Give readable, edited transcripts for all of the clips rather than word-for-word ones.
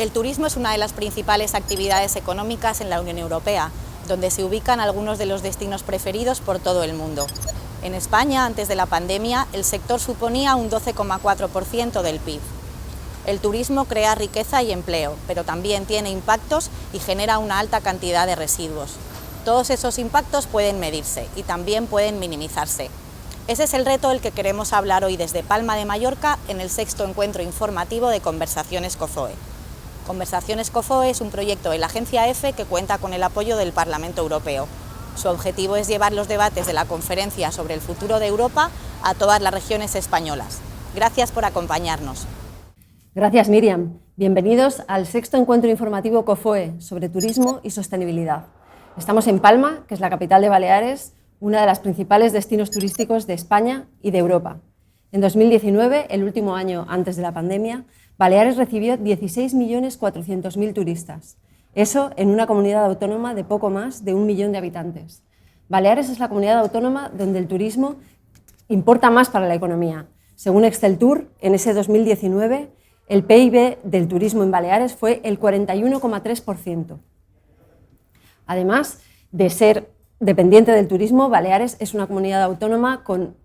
El turismo es una de las principales actividades económicas en la Unión Europea, donde se ubican algunos de los destinos preferidos por todo el mundo. En España, antes de la pandemia, el sector suponía un 12,4% del PIB. El turismo crea riqueza y empleo, pero también tiene impactos y genera una alta cantidad de residuos. Todos esos impactos pueden medirse y también pueden minimizarse. Ese es el reto del que queremos hablar hoy desde Palma de Mallorca en el 6º encuentro informativo de Conversaciones COFOE. Conversaciones COFOE es un proyecto de la Agencia EFE que cuenta con el apoyo del Parlamento Europeo. Su objetivo es llevar los debates de la conferencia sobre el futuro de Europa a todas las regiones españolas. Gracias por acompañarnos. Gracias, Miriam. Bienvenidos al 6º encuentro informativo COFOE sobre turismo y sostenibilidad. Estamos en Palma, que es la capital de Baleares, una de las principales destinos turísticos de España y de Europa. En 2019, el último año antes de la pandemia, Baleares recibió 16.400.000 turistas. Eso en una comunidad autónoma de poco más de 1 millón de habitantes. Baleares es la comunidad autónoma donde el turismo importa más para la economía. Según Exceltur, en ese 2019, el PIB del turismo en Baleares fue el 41,3%. Además de ser dependiente del turismo, Baleares es una comunidad autónoma con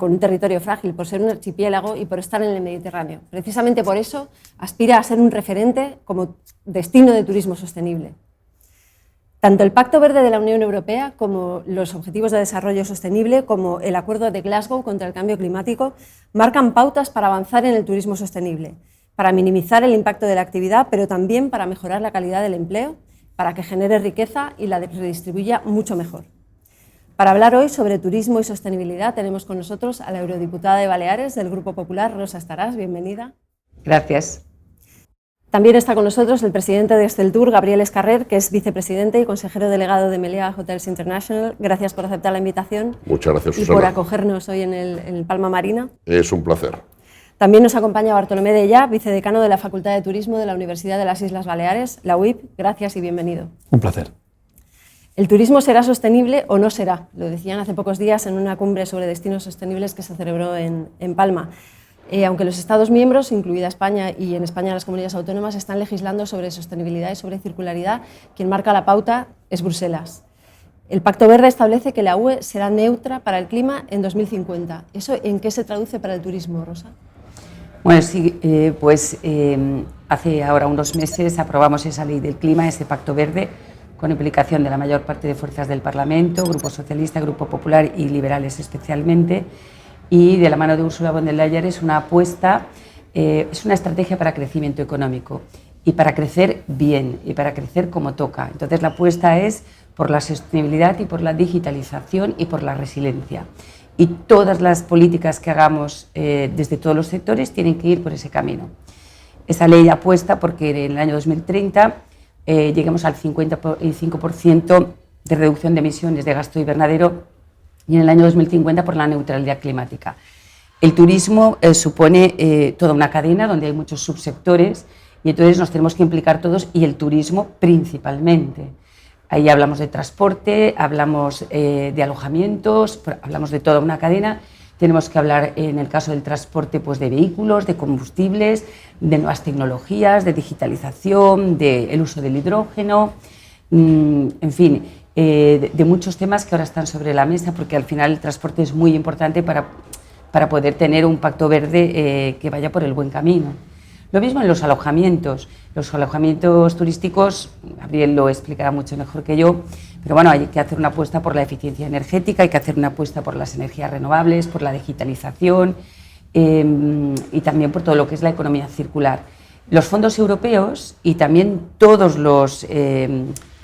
un territorio frágil, por ser un archipiélago y por estar en el Mediterráneo. Precisamente por eso aspira a ser un referente como destino de turismo sostenible. Tanto el Pacto Verde de la Unión Europea como los Objetivos de Desarrollo Sostenible, como el Acuerdo de Glasgow contra el Cambio Climático, marcan pautas para avanzar en el turismo sostenible, para minimizar el impacto de la actividad, pero también para mejorar la calidad del empleo, para que genere riqueza y la redistribuya mucho mejor. Para hablar hoy sobre turismo y sostenibilidad tenemos con nosotros a la eurodiputada de Baleares del Grupo Popular, Rosa Estaràs. Bienvenida. Gracias. También está con nosotros el presidente de Exceltur, Gabriel Escarrer, que es vicepresidente y consejero delegado de Meliá Hotels International. Gracias por aceptar la invitación. Muchas gracias, Susana. Y por acogernos hoy en el Palma Marina. Es un placer. También nos acompaña Bartolomé de Ella, vicedecano de la Facultad de Turismo de la Universidad de las Islas Baleares, la UIB. Gracias y bienvenido. Un placer. ¿El turismo será sostenible o no será? Lo decían hace pocos días en una cumbre sobre destinos sostenibles que se celebró en Palma. Aunque los Estados miembros, incluida España y en España las comunidades autónomas, están legislando sobre sostenibilidad y sobre circularidad, quien marca la pauta es Bruselas. El Pacto Verde establece que la UE será neutra para el clima en 2050. ¿Eso en qué se traduce para el turismo, Rosa? Bueno, sí, hace ahora unos meses aprobamos esa ley del clima, ese Pacto Verde, con implicación de la mayor parte de fuerzas del Parlamento, Grupo Socialista, Grupo Popular y Liberales especialmente, y de la mano de Ursula von der Leyen es una apuesta, es una estrategia para crecimiento económico y para crecer bien y para crecer como toca. Entonces la apuesta es por la sostenibilidad y por la digitalización y por la resiliencia. Y todas las políticas que hagamos desde todos los sectores tienen que ir por ese camino. Esa ley apuesta porque en el año 2030 lleguemos al 55% de reducción de emisiones de gasto invernadero y en el año 2050 por la neutralidad climática. El turismo supone toda una cadena donde hay muchos subsectores y entonces nos tenemos que implicar todos y el turismo principalmente. Ahí hablamos de transporte, hablamos de alojamientos, hablamos de toda una cadena. Tenemos que hablar, en el caso del transporte, pues de vehículos, de combustibles, de nuevas tecnologías, de digitalización, del uso del hidrógeno, en fin, de muchos temas que ahora están sobre la mesa, porque al final el transporte es muy importante para poder tener un pacto verde que vaya por el buen camino. Lo mismo en los alojamientos turísticos, Gabriel lo explicará mucho mejor que yo, pero bueno, hay que hacer una apuesta por la eficiencia energética, hay que hacer una apuesta por las energías renovables, por la digitalización y también por todo lo que es la economía circular. Los fondos europeos y también todo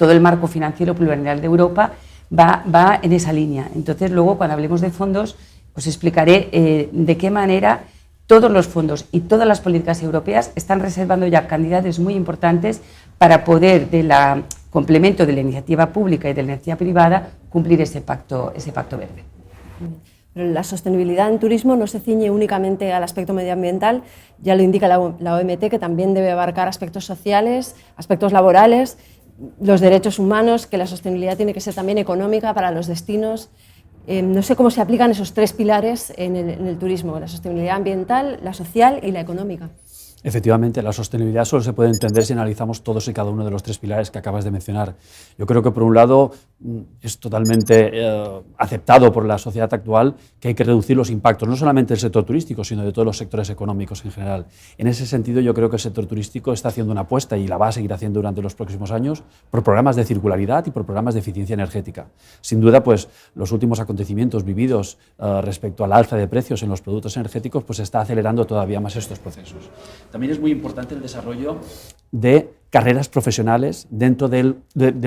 el marco financiero plurianual de Europa va en esa línea. Entonces luego cuando hablemos de fondos os explicaré de qué manera todos los fondos y todas las políticas europeas están reservando ya cantidades muy importantes para poder, del complemento de la iniciativa pública y de la iniciativa privada, cumplir ese pacto verde. Pero la sostenibilidad en turismo no se ciñe únicamente al aspecto medioambiental, ya lo indica la OMT, que también debe abarcar aspectos sociales, aspectos laborales, los derechos humanos, que la sostenibilidad tiene que ser también económica para los destinos. No sé cómo se aplican esos tres pilares en el turismo, la sostenibilidad ambiental, la social y la económica. Efectivamente, la sostenibilidad solo se puede entender si analizamos todos y cada uno de los tres pilares que acabas de mencionar. Yo creo que, por un lado, es totalmente aceptado por la sociedad actual que hay que reducir los impactos, no solamente del sector turístico, sino de todos los sectores económicos en general. En ese sentido, yo creo que el sector turístico está haciendo una apuesta, y la va a seguir haciendo durante los próximos años, por programas de circularidad y por programas de eficiencia energética. Sin duda, pues, los últimos acontecimientos vividos respecto al alza de precios en los productos energéticos pues está acelerando todavía más estos procesos. También es muy importante el desarrollo de carreras profesionales dentro del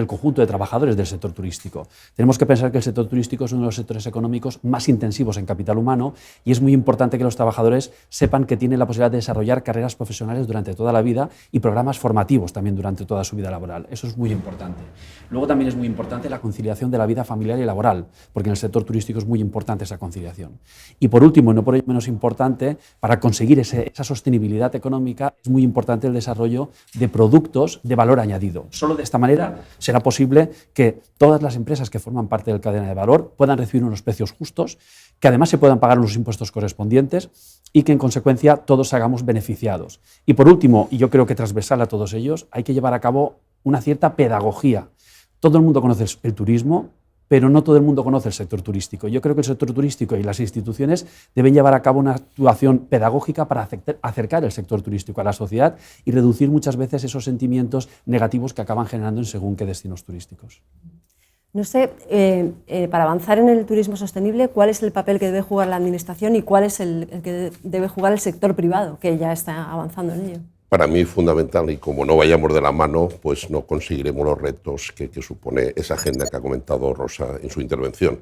conjunto de trabajadores del sector turístico. Tenemos que pensar que el sector turístico es uno de los sectores económicos más intensivos en capital humano, y es muy importante que los trabajadores sepan que tienen la posibilidad de desarrollar carreras profesionales durante toda la vida y programas formativos también durante toda su vida laboral. Eso es muy importante. Luego también es muy importante la conciliación de la vida familiar y laboral, porque en el sector turístico es muy importante esa conciliación. Y por último, y no por ello menos importante, para conseguir esa sostenibilidad económica es muy importante el desarrollo de productos de valor añadido. Solo de esta manera será posible que todas las empresas que forman parte de la cadena de valor puedan recibir unos precios justos, que además se puedan pagar los impuestos correspondientes y que en consecuencia todos salgamos beneficiados. Y por último, y yo creo que transversal a todos ellos, hay que llevar a cabo una cierta pedagogía. Todo el mundo conoce el turismo, pero no todo el mundo conoce el sector turístico. Yo creo que el sector turístico y las instituciones deben llevar a cabo una actuación pedagógica para acercar el sector turístico a la sociedad y reducir muchas veces esos sentimientos negativos que acaban generando en según qué destinos turísticos. No sé, para avanzar en el turismo sostenible, ¿cuál es el papel que debe jugar la Administración y cuál es el que debe jugar el sector privado, que ya está avanzando en ello? Para mí fundamental, y como no vayamos de la mano, pues no conseguiremos los retos que supone esa agenda que ha comentado Rosa en su intervención.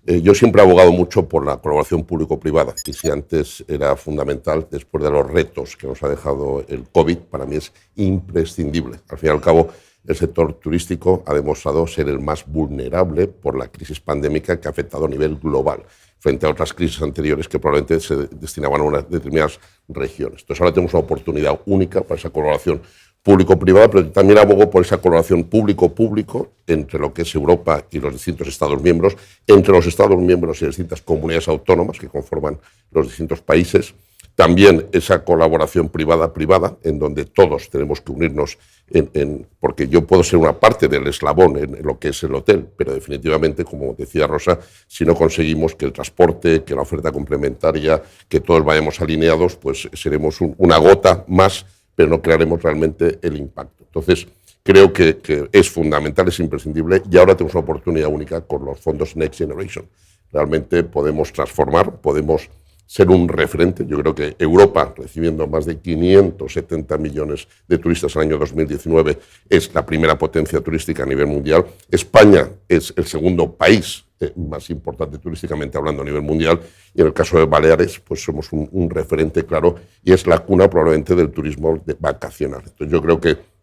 Yo siempre he abogado mucho por la colaboración público-privada, y si antes era fundamental, después de los retos que nos ha dejado el COVID, para mí es imprescindible. Al fin y al cabo, el sector turístico ha demostrado ser el más vulnerable por la crisis pandémica que ha afectado a nivel global, frente a otras crisis anteriores que probablemente se destinaban a unas determinadas regiones. Entonces ahora tenemos una oportunidad única para esa colaboración público-privada, pero también abogo por esa colaboración público-público entre lo que es Europa y los distintos Estados miembros, entre los Estados miembros y las distintas comunidades autónomas que conforman los distintos países. También esa colaboración privada-privada, en donde todos tenemos que unirnos, porque yo puedo ser una parte del eslabón en lo que es el hotel, pero definitivamente, como decía Rosa, si no conseguimos que el transporte, que la oferta complementaria, que todos vayamos alineados, pues seremos una gota más, pero no crearemos realmente el impacto. Entonces, creo que es fundamental, es imprescindible, y ahora tenemos una oportunidad única con los fondos Next Generation. Realmente podemos transformar, podemos ser un referente. Yo creo que Europa, recibiendo más de 570 millones de turistas en el año 2019, es la primera potencia turística a nivel mundial. España es el segundo país más importante turísticamente hablando a nivel mundial, y en el caso de Baleares pues somos un referente claro, y es la cuna probablemente del turismo vacacional. Entonces yo creo que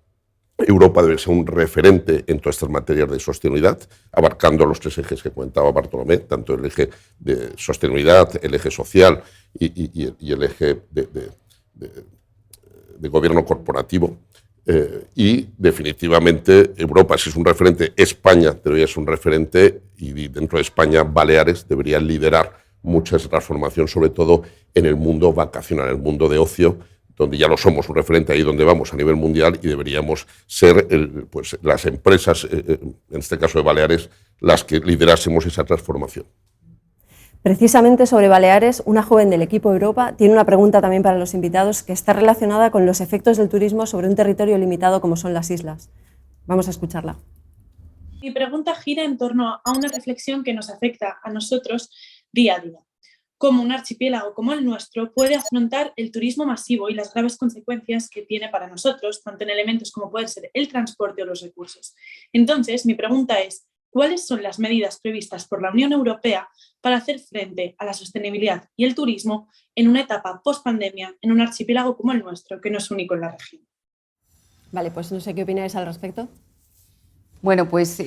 Europa debe ser un referente en todas estas materias de sostenibilidad, abarcando los tres ejes que comentaba Bartolomé, tanto el eje de sostenibilidad, el eje social y el eje de gobierno corporativo. Y definitivamente Europa, si es un referente, España debería ser un referente, y dentro de España Baleares debería liderar mucha esa transformación, sobre todo en el mundo vacacional, en el mundo de ocio, donde ya lo somos, un referente ahí donde vamos a nivel mundial, y deberíamos ser pues las empresas, en este caso de Baleares, las que liderásemos esa transformación. Precisamente sobre Baleares, una joven del equipo Europa tiene una pregunta también para los invitados que está relacionada con los efectos del turismo sobre un territorio limitado como son las islas. Vamos a escucharla. Mi pregunta gira en torno a una reflexión que nos afecta a nosotros día a día. ¿Cómo un archipiélago como el nuestro puede afrontar el turismo masivo y las graves consecuencias que tiene para nosotros, tanto en elementos como puede ser el transporte o los recursos? Entonces, mi pregunta es, ¿cuáles son las medidas previstas por la Unión Europea para hacer frente a la sostenibilidad y el turismo en una etapa post-pandemia en un archipiélago como el nuestro, que no es único en la región? Vale, pues no sé qué opináis al respecto. Bueno, pues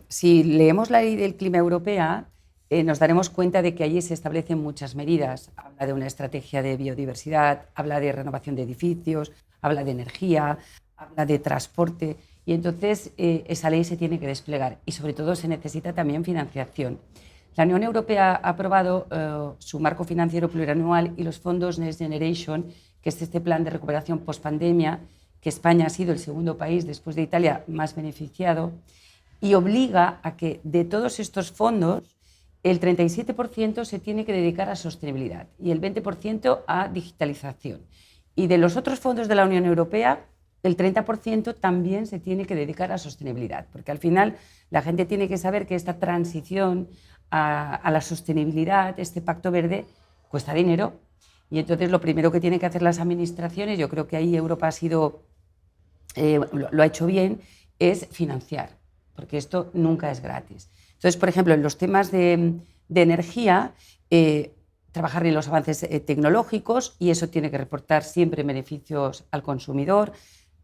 si leemos la Ley del Clima Europea, nos daremos cuenta de que allí se establecen muchas medidas. Habla de una estrategia de biodiversidad, habla de renovación de edificios, habla de energía, habla de transporte, y entonces esa ley se tiene que desplegar, y sobre todo se necesita también financiación. La Unión Europea ha aprobado su marco financiero plurianual y los fondos Next Generation, que es este plan de recuperación post-pandemia, que España ha sido el segundo país después de Italia más beneficiado, y obliga a que de todos estos fondos el 37% se tiene que dedicar a sostenibilidad y el 20% a digitalización. Y de los otros fondos de la Unión Europea, el 30% también se tiene que dedicar a sostenibilidad, porque al final la gente tiene que saber que esta transición a la sostenibilidad, este pacto verde, cuesta dinero. Y entonces lo primero que tienen que hacer las administraciones, yo creo que ahí Europa ha sido, lo ha hecho bien, es financiar, porque esto nunca es gratis. Entonces, por ejemplo, en los temas de energía, trabajar en los avances tecnológicos, y eso tiene que reportar siempre beneficios al consumidor.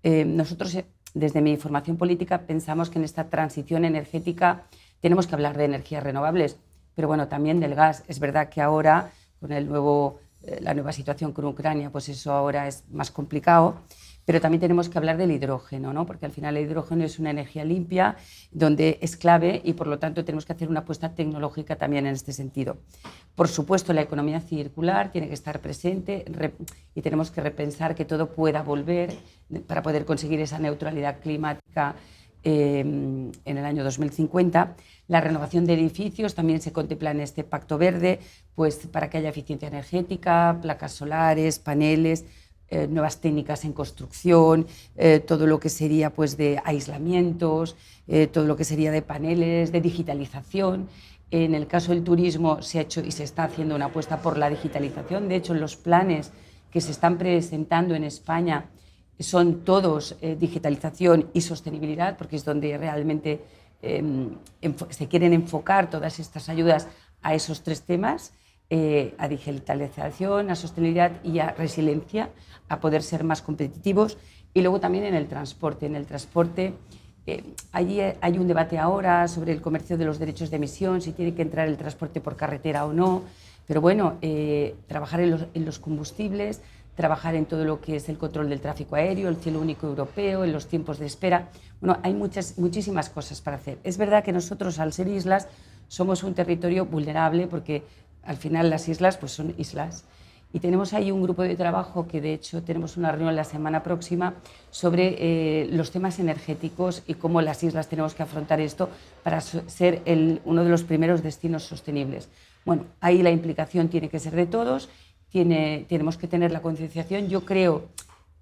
Nosotros, desde mi formación política, pensamos que en esta transición energética tenemos que hablar de energías renovables, pero bueno, también del gas. Es verdad que ahora, con la nueva situación con Ucrania, pues eso ahora es más complicado. Pero también tenemos que hablar del hidrógeno, ¿no? Porque al final el hidrógeno es una energía limpia, donde es clave y por lo tanto tenemos que hacer una apuesta tecnológica también en este sentido. Por supuesto, la economía circular tiene que estar presente y tenemos que repensar que todo pueda volver para poder conseguir esa neutralidad climática en el año 2050. La renovación de edificios también se contempla en este Pacto Verde, pues para que haya eficiencia energética, placas solares, paneles, nuevas técnicas en construcción, todo lo que sería pues, de aislamientos, todo lo que sería de paneles, de digitalización. En el caso del turismo se ha hecho y se está haciendo una apuesta por la digitalización. De hecho, los planes que se están presentando en España son todos digitalización y sostenibilidad, porque es donde realmente se quieren enfocar todas estas ayudas a esos tres temas. A digitalización, a sostenibilidad y a resiliencia, a poder ser más competitivos. Y luego también en el transporte. En el transporte allí hay un debate ahora sobre el comercio de los derechos de emisión, si tiene que entrar el transporte por carretera o no. Pero bueno, trabajar en los combustibles, trabajar en todo lo que es el control del tráfico aéreo, el cielo único europeo, en los tiempos de espera. Bueno, hay muchísimas cosas para hacer. Es verdad que nosotros, al ser islas, somos un territorio vulnerable porque al final las islas pues son islas y tenemos ahí un grupo de trabajo que de hecho tenemos una reunión la semana próxima sobre los temas energéticos y cómo las islas tenemos que afrontar esto para ser uno de los primeros destinos sostenibles. Bueno, ahí la implicación tiene que ser de todos, tenemos que tener la concienciación. Yo creo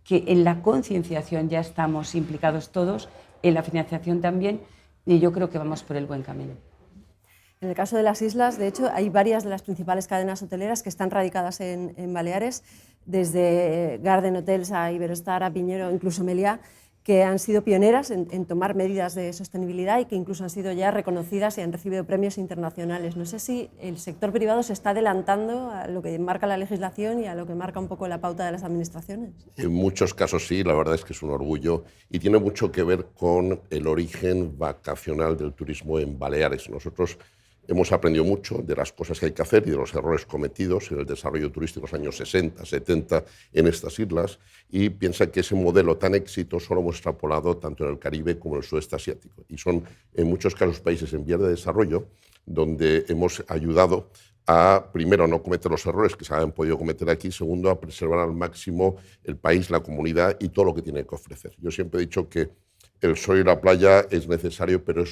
que en la concienciación ya estamos implicados todos, en la financiación también, y yo creo que vamos por el buen camino. En el caso de las islas, de hecho, hay varias de las principales cadenas hoteleras que están radicadas en Baleares, desde Garden Hotels a Iberostar, a Piñero, incluso Meliá, que han sido pioneras en tomar medidas de sostenibilidad y que incluso han sido ya reconocidas y han recibido premios internacionales. No sé si el sector privado se está adelantando a lo que marca la legislación y a lo que marca un poco la pauta de las administraciones. En muchos casos sí, la verdad es que es un orgullo y tiene mucho que ver con el origen vacacional del turismo en Baleares. Nosotros hemos aprendido mucho de las cosas que hay que hacer y de los errores cometidos en el desarrollo turístico en los años 60, 70 en estas islas, y piensa que ese modelo tan exitoso lo hemos extrapolado tanto en el Caribe como en el sudeste asiático. Y son en muchos casos países en vías de desarrollo donde hemos ayudado a, primero, no cometer los errores que se han podido cometer aquí, segundo, a preservar al máximo el país, la comunidad y todo lo que tiene que ofrecer. Yo siempre he dicho que el sol y la playa es necesario, pero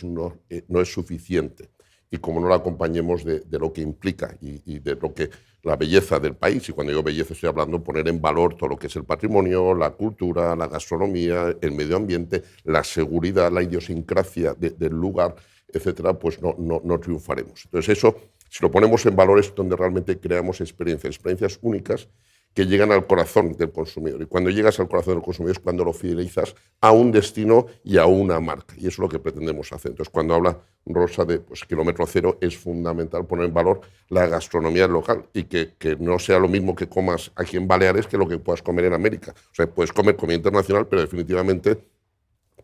no es suficiente. Y como no la acompañemos de lo que implica y de lo que la belleza del país, y cuando digo belleza estoy hablando poner en valor todo lo que es el patrimonio, la cultura, la gastronomía, el medio ambiente, la seguridad, la idiosincrasia del lugar, etcétera, pues no triunfaremos. Entonces eso, si lo ponemos en valor, es donde realmente creamos experiencias únicas que llegan al corazón del consumidor. Y cuando llegas al corazón del consumidor es cuando lo fidelizas a un destino y a una marca. Y eso es lo que pretendemos hacer. Entonces, cuando habla Rosa de kilómetro cero, es fundamental poner en valor la gastronomía local y que no sea lo mismo que comas aquí en Baleares que lo que puedas comer en América. O sea, puedes comer comida internacional, pero definitivamente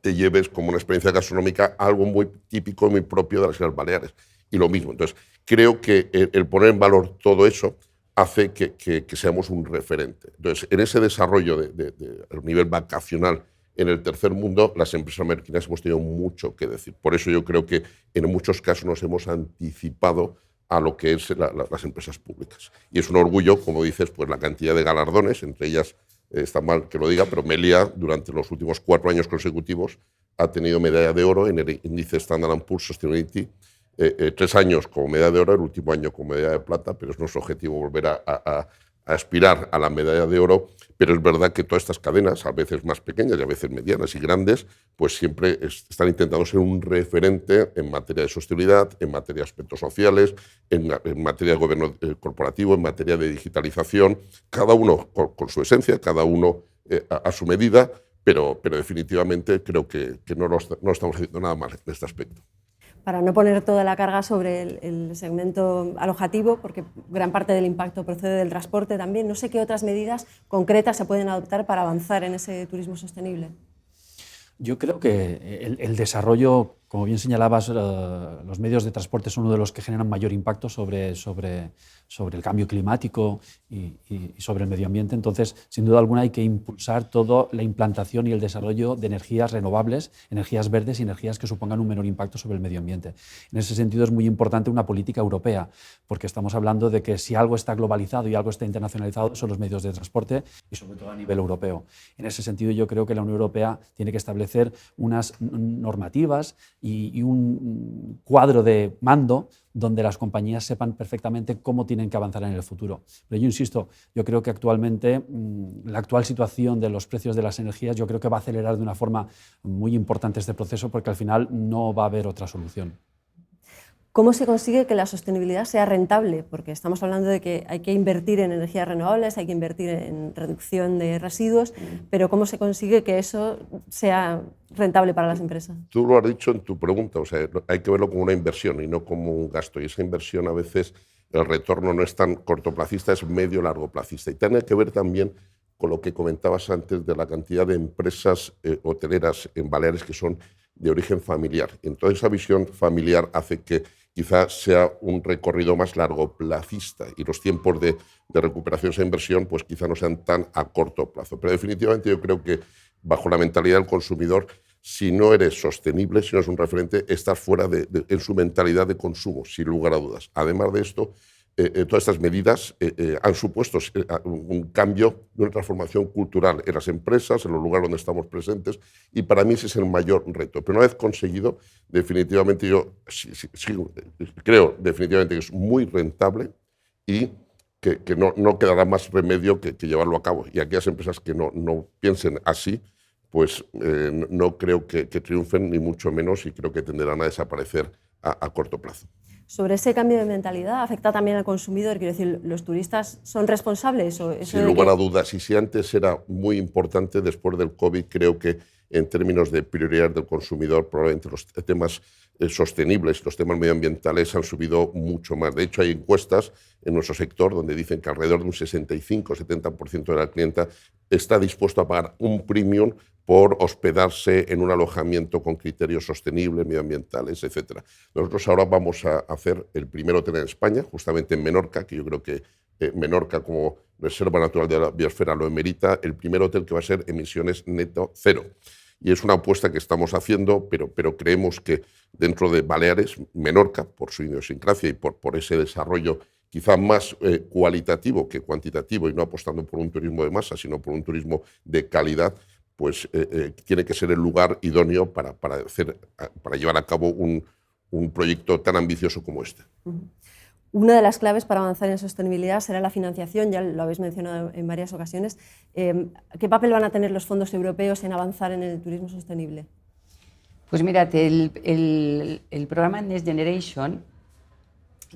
te lleves como una experiencia gastronómica algo muy típico, muy propio de las Islas Baleares. Y lo mismo. Entonces, creo que el poner en valor todo eso hace que seamos un referente. Entonces, en ese desarrollo de nivel vacacional en el tercer mundo, las empresas americanas hemos tenido mucho que decir. Por eso yo creo que en muchos casos nos hemos anticipado a lo que es las empresas públicas. Y es un orgullo, como dices, pues la cantidad de galardones, entre ellas está mal que lo diga, pero Melia durante los últimos 4 años consecutivos ha tenido medalla de oro en el índice Standard & Poor's Sustainability, 3 años como medalla de oro, el último año como medalla de plata, pero es nuestro objetivo volver a aspirar a la medalla de oro. Pero es verdad que todas estas cadenas, a veces más pequeñas y a veces medianas y grandes, pues siempre están intentando ser un referente en materia de sostenibilidad, en materia de aspectos sociales, en materia de gobierno corporativo, en materia de digitalización, cada uno con su esencia, cada uno a su medida, pero definitivamente creo que no estamos haciendo nada mal en este aspecto. Para no poner toda la carga sobre el segmento alojativo, porque gran parte del impacto procede del transporte también, no sé qué otras medidas concretas se pueden adoptar para avanzar en ese turismo sostenible. Yo creo que el desarrollo, como bien señalabas, los medios de transporte son uno de los que generan mayor impacto sobre el cambio climático y sobre el medio ambiente. Entonces, sin duda alguna, hay que impulsar toda la implantación y el desarrollo de energías renovables, energías verdes y energías que supongan un menor impacto sobre el medio ambiente. En ese sentido, es muy importante una política europea, porque estamos hablando de que si algo está globalizado y algo está internacionalizado, son los medios de transporte y sobre todo a nivel europeo. En ese sentido, yo creo que la Unión Europea tiene que establecer unas normativas y un cuadro de mando donde las compañías sepan perfectamente cómo tienen que avanzar en el futuro. Pero yo insisto, yo creo que actualmente la actual situación de los precios de las energías yo creo que va a acelerar de una forma muy importante este proceso, porque al final no va a haber otra solución. ¿Cómo se consigue que la sostenibilidad sea rentable? Porque estamos hablando de que hay que invertir en energías renovables, hay que invertir en reducción de residuos, pero ¿cómo se consigue que eso sea rentable para las empresas? Tú lo has dicho en tu pregunta, o sea, hay que verlo como una inversión y no como un gasto. Y esa inversión a veces el retorno no es tan cortoplacista, es medio-largoplacista. Y tiene que ver también con lo que comentabas antes de la cantidad de empresas hoteleras en Baleares que son de origen familiar. Entonces esa visión familiar hace que quizás sea un recorrido más largoplacista y los tiempos de recuperación de esa inversión pues quizá no sean tan a corto plazo. Pero definitivamente yo creo que bajo la mentalidad del consumidor, si no eres sostenible, si no eres un referente, estás fuera en su mentalidad de consumo, sin lugar a dudas. Además de esto, todas estas medidas han supuesto un cambio, una transformación cultural en las empresas, en los lugares donde estamos presentes, y para mí ese es el mayor reto. Pero una vez conseguido, definitivamente yo creo definitivamente que es muy rentable y que no quedará más remedio que llevarlo a cabo. Y aquellas empresas que no piensen así, pues no creo que triunfen, ni mucho menos, y creo que tenderán a desaparecer a corto plazo. Sobre ese cambio de mentalidad, ¿afecta también al consumidor? Quiero decir, ¿los turistas son responsables? Sin lugar a dudas, y si antes era muy importante, después del COVID, creo que en términos de prioridad del consumidor, probablemente los temas sostenibles, los temas medioambientales han subido mucho más. De hecho, hay encuestas en nuestro sector donde dicen que alrededor de un 65-70% de la clienta está dispuesto a pagar un premium por hospedarse en un alojamiento con criterios sostenibles, medioambientales, etc. Nosotros ahora vamos a hacer el primer hotel en España, justamente en Menorca, que yo creo que Menorca como reserva natural de la biosfera lo emerita, el primer hotel que va a ser emisiones neto cero. Y es una apuesta que estamos haciendo, pero creemos que dentro de Baleares, Menorca, por su idiosincrasia y por ese desarrollo quizá más cualitativo que cuantitativo, y no apostando por un turismo de masa, sino por un turismo de calidad, pues tiene que ser el lugar idóneo para llevar a cabo un proyecto tan ambicioso como este. Una de las claves para avanzar en sostenibilidad será la financiación, ya lo habéis mencionado en varias ocasiones. ¿Qué papel van a tener los fondos europeos en avanzar en el turismo sostenible? Pues mírate, el programa Next Generation,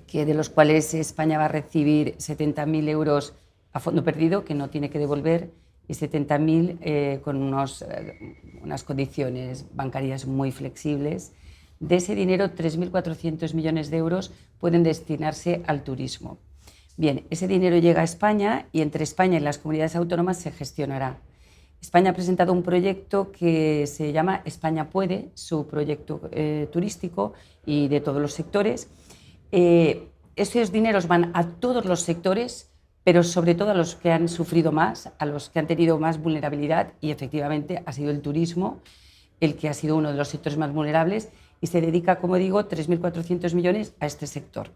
que de los cuales España va a recibir 70.000 euros a fondo perdido, que no tiene que devolver, y 70.000 con unas condiciones bancarias muy flexibles. De ese dinero, 3.400 millones de euros pueden destinarse al turismo. Bien, ese dinero llega a España y entre España y las comunidades autónomas se gestionará. España ha presentado un proyecto que se llama España Puede, su proyecto turístico y de todos los sectores. Esos dineros van a todos los sectores, pero sobre todo a los que han sufrido más, a los que han tenido más vulnerabilidad, y efectivamente ha sido el turismo el que ha sido uno de los sectores más vulnerables, y se dedica, como digo, 3.400 millones a este sector.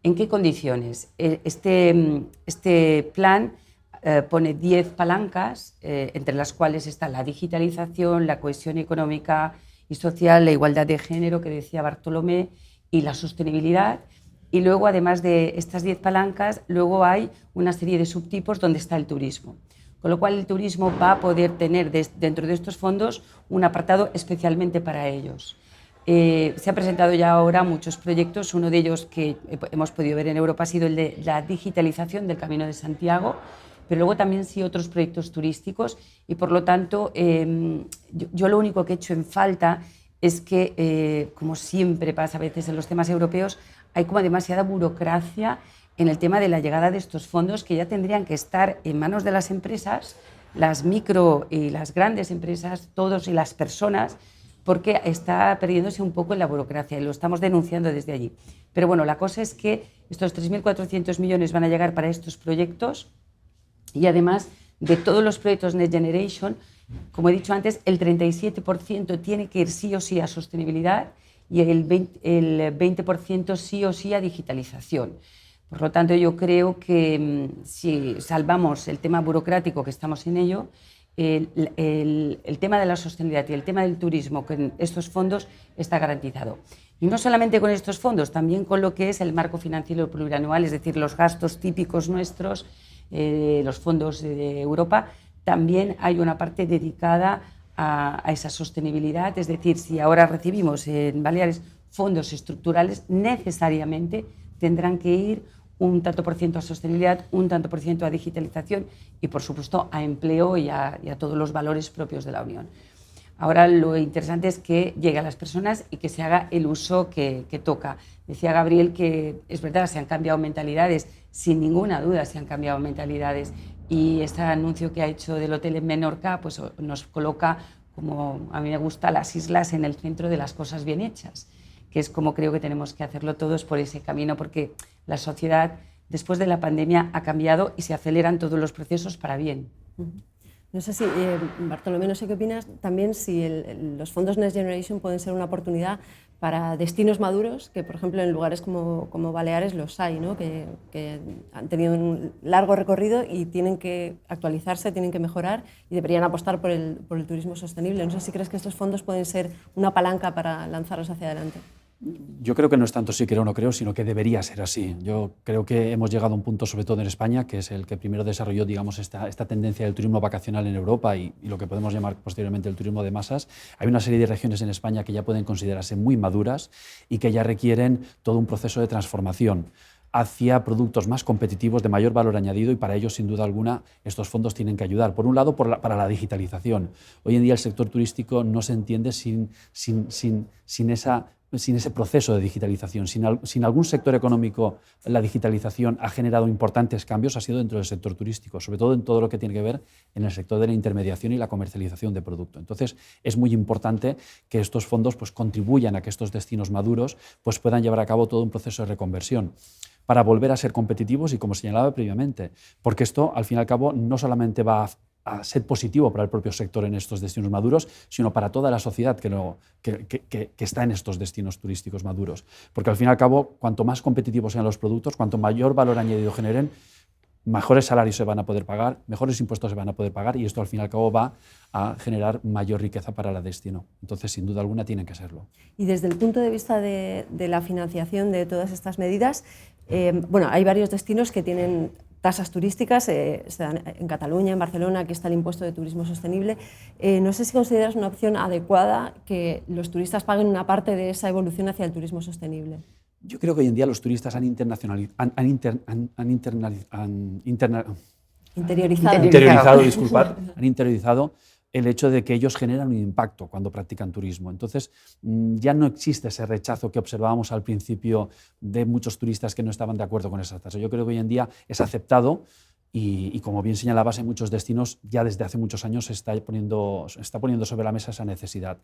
¿En qué condiciones? Este plan pone 10 palancas, entre las cuales está la digitalización, la cohesión económica y social, la igualdad de género, que decía Bartolomé, y la sostenibilidad. Y luego, además de estas 10 palancas, luego hay una serie de subtipos donde está el turismo. Con lo cual, el turismo va a poder tener dentro de estos fondos un apartado especialmente para ellos. Se han presentado ya ahora muchos proyectos. Uno de ellos que hemos podido ver en Europa ha sido el de la digitalización del Camino de Santiago, pero luego también sí otros proyectos turísticos, y por lo tanto yo lo único que he hecho en falta es que, como siempre pasa a veces en los temas europeos, hay como demasiada burocracia en el tema de la llegada de estos fondos, que ya tendrían que estar en manos de las empresas, las micro y las grandes empresas, todos, y las personas, porque está perdiéndose un poco en la burocracia, y lo estamos denunciando desde allí. Pero bueno, la cosa es que estos 3.400 millones van a llegar para estos proyectos, y además de todos los proyectos Next Generation, como he dicho antes, el 37% tiene que ir sí o sí a sostenibilidad, y el 20% sí o sí a digitalización. Por lo tanto, yo creo que si salvamos el tema burocrático, que estamos en ello, el tema de la sostenibilidad y el tema del turismo con estos fondos está garantizado. Y no solamente con estos fondos, también con lo que es el marco financiero plurianual, es decir, los gastos típicos nuestros, los fondos de Europa. También hay una parte dedicada a esa sostenibilidad, es decir, si ahora recibimos en Baleares fondos estructurales, necesariamente tendrán que ir un tanto por ciento a sostenibilidad, un tanto por ciento a digitalización y, por supuesto, a empleo y a todos los valores propios de la Unión. Ahora lo interesante es que llegue a las personas y que se haga el uso que toca. Decía Gabriel que es verdad, se han cambiado mentalidades, sin ninguna duda se han cambiado mentalidades, y este anuncio que ha hecho del hotel en Menorca pues nos coloca, como a mí me gusta, las islas en el centro de las cosas bien hechas, que es como creo que tenemos que hacerlo todos por ese camino, porque la sociedad después de la pandemia ha cambiado y se aceleran todos los procesos para bien. No sé si, Bartolomé, no sé qué opinas también, si los fondos Next Generation pueden ser una oportunidad para destinos maduros, que por ejemplo en lugares como Baleares los hay, ¿no? que han tenido un largo recorrido y tienen que actualizarse, tienen que mejorar y deberían apostar por el turismo sostenible. No sé si crees que estos fondos pueden ser una palanca para lanzarlos hacia adelante. Yo creo que no es tanto si creo o no creo, sino que debería ser así. Yo creo que hemos llegado a un punto, sobre todo en España, que es el que primero desarrolló, digamos, esta tendencia del turismo vacacional en Europa y lo que podemos llamar posteriormente el turismo de masas. Hay una serie de regiones en España que ya pueden considerarse muy maduras y que ya requieren todo un proceso de transformación hacia productos más competitivos, de mayor valor añadido, y para ello, sin duda alguna, estos fondos tienen que ayudar. Por un lado, para la digitalización. Hoy en día el sector turístico no se entiende sin ese proceso de digitalización. Sin algún sector económico, la digitalización ha generado importantes cambios, ha sido dentro del sector turístico, sobre todo en todo lo que tiene que ver en el sector de la intermediación y la comercialización de producto. Entonces, es muy importante que estos fondos pues, contribuyan a que estos destinos maduros pues, puedan llevar a cabo todo un proceso de reconversión para volver a ser competitivos y, como señalaba previamente, porque esto, al fin y al cabo, no solamente va a ser positivo para el propio sector en estos destinos maduros, sino para toda la sociedad que está en estos destinos turísticos maduros. Porque al fin y al cabo, cuanto más competitivos sean los productos, cuanto mayor valor añadido generen, mejores salarios se van a poder pagar, mejores impuestos se van a poder pagar, y esto al fin y al cabo va a generar mayor riqueza para el destino. Entonces, sin duda alguna, tienen que serlo. Y desde el punto de vista de la financiación de todas estas medidas, bueno, hay varios destinos que tienen tasas turísticas, en Cataluña, en Barcelona, aquí está el impuesto de turismo sostenible. No sé si consideras una opción adecuada que los turistas paguen una parte de esa evolución hacia el turismo sostenible. Yo creo que hoy en día los turistas han interiorizado el hecho de que ellos generan un impacto cuando practican turismo. Entonces, ya no existe ese rechazo que observábamos al principio de muchos turistas que no estaban de acuerdo con esa tasa. Yo creo que hoy en día es aceptado y como bien señalabas, en muchos destinos ya desde hace muchos años se está poniendo sobre la mesa esa necesidad.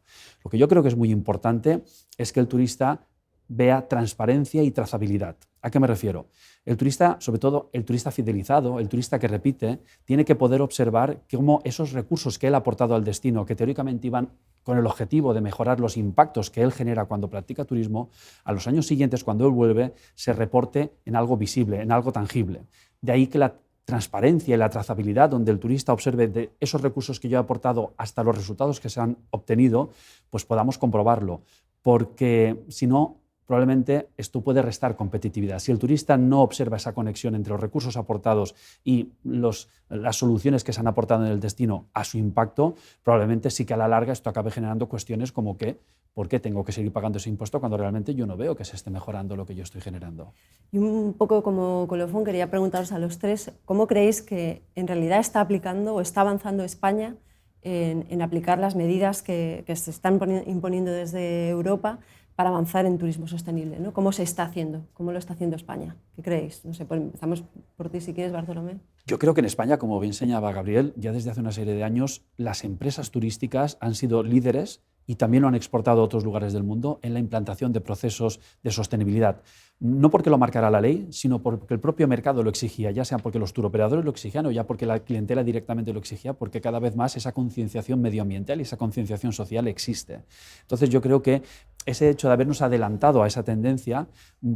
Lo que yo creo que es muy importante es que el turista vea transparencia y trazabilidad. ¿A qué me refiero? El turista, sobre todo el turista fidelizado, el turista que repite, tiene que poder observar cómo esos recursos que él ha aportado al destino, que teóricamente iban con el objetivo de mejorar los impactos que él genera cuando practica turismo, a los años siguientes, cuando él vuelve, se reporte en algo visible, en algo tangible. De ahí que transparencia y la trazabilidad, donde el turista observe de esos recursos que yo he aportado hasta los resultados que se han obtenido, pues podamos comprobarlo. Porque si no, probablemente esto puede restar competitividad. Si el turista no observa esa conexión entre los recursos aportados y las soluciones que se han aportado en el destino a su impacto, probablemente sí que a la larga esto acabe generando cuestiones como que ¿por qué tengo que seguir pagando ese impuesto cuando realmente yo no veo que se esté mejorando lo que yo estoy generando? Y un poco como colofón quería preguntaros a los tres, ¿cómo creéis que en realidad está aplicando o está avanzando España en aplicar las medidas que se están imponiendo desde Europa para avanzar en turismo sostenible, ¿no? ¿Cómo se está haciendo? ¿Cómo lo está haciendo España? ¿Qué creéis? No sé, pues empezamos por ti si quieres, Bartolomé. Yo creo que en España, como bien señalaba Gabriel, ya desde hace una serie de años las empresas turísticas han sido líderes y también lo han exportado a otros lugares del mundo en la implantación de procesos de sostenibilidad. No porque lo marcara la ley, sino porque el propio mercado lo exigía, ya sea porque los turoperadores lo exigían o ya porque la clientela directamente lo exigía, porque cada vez más esa concienciación medioambiental y esa concienciación social existe. Entonces yo creo que ese hecho de habernos adelantado a esa tendencia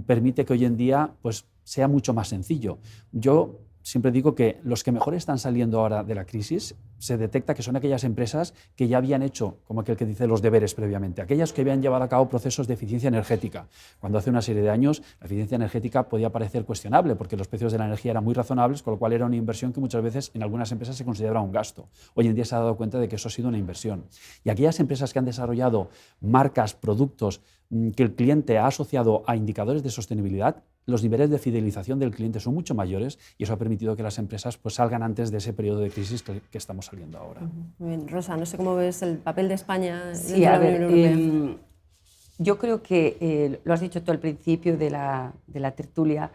permite que hoy en día pues, sea mucho más sencillo. Yo siempre digo que los que mejor están saliendo ahora de la crisis se detecta que son aquellas empresas que ya habían hecho, como aquel que dice, los deberes previamente, aquellas que habían llevado a cabo procesos de eficiencia energética. Cuando hace una serie de años la eficiencia energética podía parecer cuestionable porque los precios de la energía eran muy razonables, con lo cual era una inversión que muchas veces en algunas empresas se consideraba un gasto. Hoy en día se ha dado cuenta de que eso ha sido una inversión. Y aquellas empresas que han desarrollado marcas, productos que el cliente ha asociado a indicadores de sostenibilidad, los niveles de fidelización del cliente son mucho mayores y eso ha permitido que las empresas pues, salgan antes de ese periodo de crisis que estamos saliendo ahora. Muy bien. Rosa, no sé cómo ves el papel de España dentro Sí, de la Unión Europea. Yo creo que, lo has dicho tú al principio de la tertulia,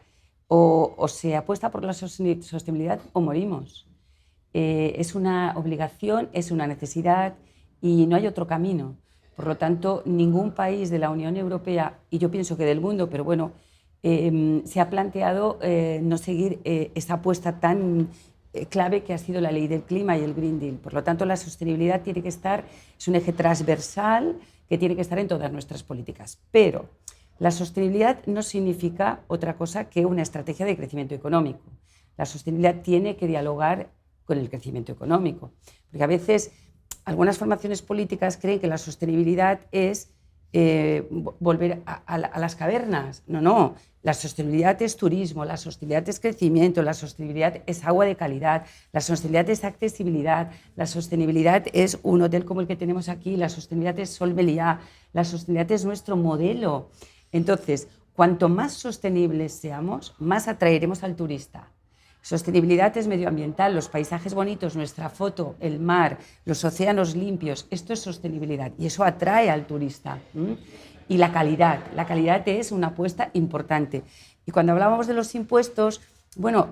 o se apuesta por la sostenibilidad o morimos. Es una obligación, es una necesidad y no hay otro camino. Por lo tanto, ningún país de la Unión Europea, y yo pienso que del mundo, pero bueno, se ha planteado no seguir esa apuesta tan clave que ha sido la ley del clima y el Green Deal. Por lo tanto, la sostenibilidad tiene que estar, es un eje transversal que tiene que estar en todas nuestras políticas. Pero la sostenibilidad no significa otra cosa que una estrategia de crecimiento económico. La sostenibilidad tiene que dialogar con el crecimiento económico. Porque a veces algunas formaciones políticas creen que la sostenibilidad es volver a las cavernas. No, no. La sostenibilidad es turismo, la sostenibilidad es crecimiento, la sostenibilidad es agua de calidad, la sostenibilidad es accesibilidad, la sostenibilidad es un hotel como el que tenemos aquí, la sostenibilidad es Sol Meliá, la sostenibilidad es nuestro modelo. Entonces, cuanto más sostenibles seamos, más atraeremos al turista. Sostenibilidad es medioambiental, los paisajes bonitos, nuestra foto, el mar, los océanos limpios, esto es sostenibilidad y eso atrae al turista. Y la calidad es una apuesta importante. Y cuando hablábamos de los impuestos, bueno,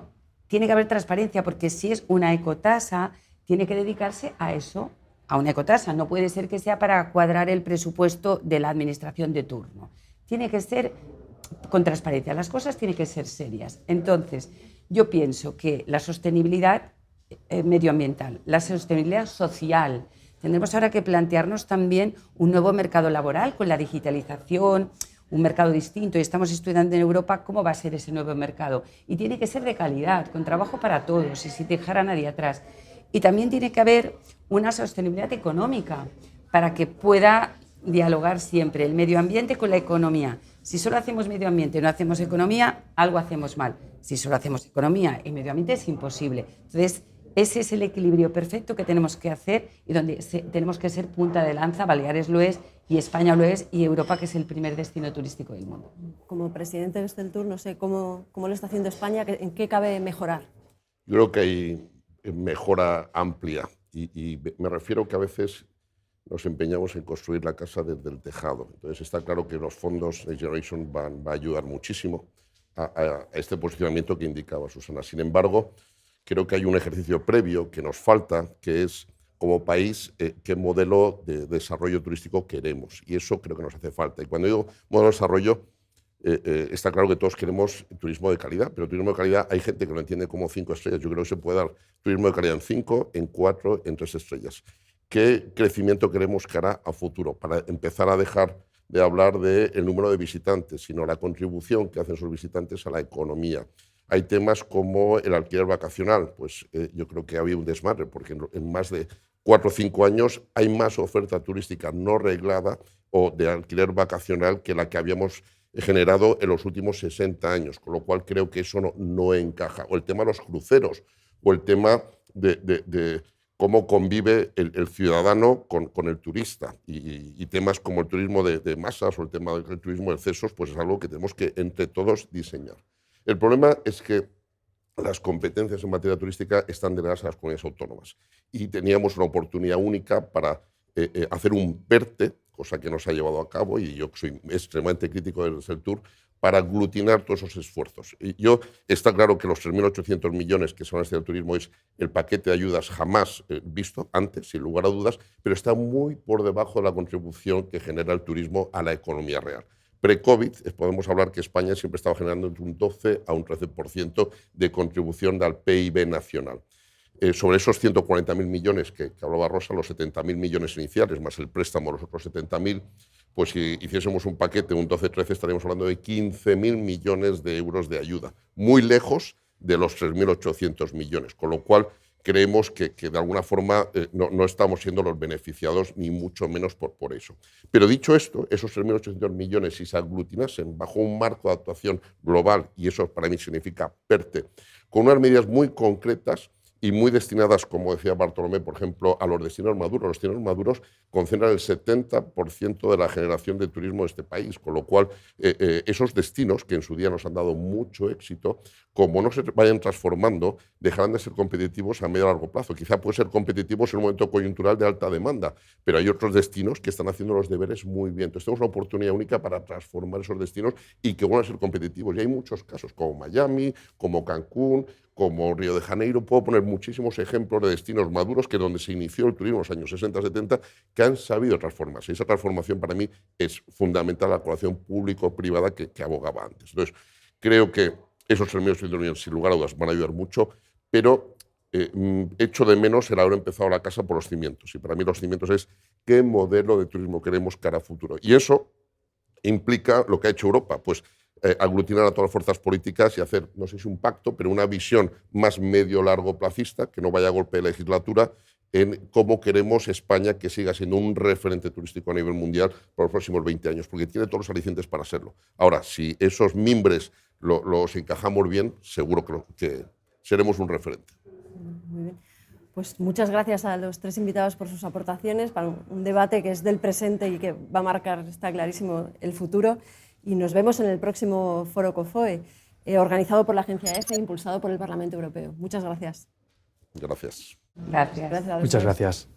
tiene que haber transparencia porque si es una ecotasa, tiene que dedicarse a eso, a una ecotasa. No puede ser que sea para cuadrar el presupuesto de la administración de turno. Tiene que ser con transparencia, las cosas tienen que ser serias. Entonces, yo pienso que la sostenibilidad medioambiental, la sostenibilidad social, tendremos ahora que plantearnos también un nuevo mercado laboral con la digitalización, un mercado distinto, y estamos estudiando en Europa cómo va a ser ese nuevo mercado. Y tiene que ser de calidad, con trabajo para todos y sin dejar a nadie atrás. Y también tiene que haber una sostenibilidad económica para que pueda dialogar siempre el medio ambiente con la economía. Si solo hacemos medio ambiente y no hacemos economía, algo hacemos mal. Si solo hacemos economía y medio ambiente es imposible. Entonces, ese es el equilibrio perfecto que tenemos que hacer y donde tenemos que ser punta de lanza. Baleares lo es y España lo es y Europa, que es el primer destino turístico del mundo. Como presidente de Gesteltour, no sé cómo lo está haciendo España, ¿en qué cabe mejorar? Yo creo que hay mejora amplia y me refiero que a veces nos empeñamos en construir la casa desde el tejado. Entonces está claro que los fondos Next Generation va a ayudar muchísimo a este posicionamiento que indicaba Susana. Sin embargo, creo que hay un ejercicio previo que nos falta, que es, como país, qué modelo de desarrollo turístico queremos. Y eso creo que nos hace falta. Y cuando digo modelo de desarrollo, está claro que todos queremos turismo de calidad, pero turismo de calidad hay gente que lo entiende como 5 estrellas. Yo creo que se puede dar turismo de calidad en 5, en 4, en 3 estrellas. ¿Qué crecimiento queremos que hará a futuro? Para empezar a dejar de hablar del número de visitantes, sino la contribución que hacen sus visitantes a la economía, Hay temas como el alquiler vacacional. Pues yo creo que había un desmadre, porque en más de 4 o 5 años hay más oferta turística no reglada o de alquiler vacacional que la que habíamos generado en los últimos 60 años, con lo cual creo que eso no encaja. O el tema de los cruceros, o el tema de cómo convive el ciudadano con el turista. Y temas como el turismo de masas o el tema del turismo de excesos, pues es algo que tenemos que entre todos diseñar. El problema es que las competencias en materia turística están delegadas a las comunidades autónomas y teníamos una oportunidad única para hacer un PERTE, cosa que no se ha llevado a cabo, y yo soy extremadamente crítico del Tour, para aglutinar todos esos esfuerzos. Y está claro que los 3.800 millones que se van a destinar al turismo es el paquete de ayudas jamás visto antes, sin lugar a dudas, pero está muy por debajo de la contribución que genera el turismo a la economía real. Pre-COVID, podemos hablar que España siempre estaba generando entre un 12 a un 13% de contribución al PIB nacional. Sobre esos 140.000 millones que hablaba Rosa, los 70.000 millones iniciales, más el préstamo, los otros 70.000, pues si hiciésemos un paquete, un 12-13, estaríamos hablando de 15.000 millones de euros de ayuda, muy lejos de los 3.800 millones, con lo cual creemos que de alguna forma no estamos siendo los beneficiados, ni mucho menos por eso. Pero dicho esto, esos 3.800 millones, si se aglutinasen bajo un marco de actuación global, y eso para mí significa PERTE, con unas medidas muy concretas y muy destinadas, como decía Bartolomé, por ejemplo, a los destinos maduros. Los destinos maduros concentran el 70% de la generación de turismo de este país, con lo cual esos destinos, que en su día nos han dado mucho éxito, como no se vayan transformando, dejarán de ser competitivos a medio y largo plazo. Quizá pueden ser competitivos en un momento coyuntural de alta demanda, pero hay otros destinos que están haciendo los deberes muy bien. Entonces tenemos una oportunidad única para transformar esos destinos y que van a ser competitivos. Y hay muchos casos, como Miami, como Cancún, como Río de Janeiro. Puedo poner muchísimos ejemplos de destinos maduros que donde se inició el turismo en los años 60-70 que han sabido transformarse. Y esa transformación para mí es fundamental, la colaboración público-privada que abogaba antes. Entonces, creo que esos 3.800 millones, sin lugar a dudas, van a ayudar mucho, pero echo de menos el haber empezado la casa por los cimientos. Y para mí los cimientos es qué modelo de turismo queremos cara a futuro. Y eso implica lo que ha hecho Europa, pues aglutinar a todas las fuerzas políticas y hacer, no sé si un pacto, pero una visión más medio-largo placista, que no vaya a golpe de legislatura, en cómo queremos España que siga siendo un referente turístico a nivel mundial por los próximos 20 años, porque tiene todos los alicientes para serlo. Ahora, si esos mimbres los encajamos bien, seguro que seremos un referente. Muy bien. Pues muchas gracias a los tres invitados por sus aportaciones para un debate que es del presente y que va a marcar, está clarísimo, el futuro. Y nos vemos en el próximo Foro COFOE, organizado por la agencia EFE e impulsado por el Parlamento Europeo. Muchas gracias. Gracias. Gracias. Gracias a los Muchas tres. gracias.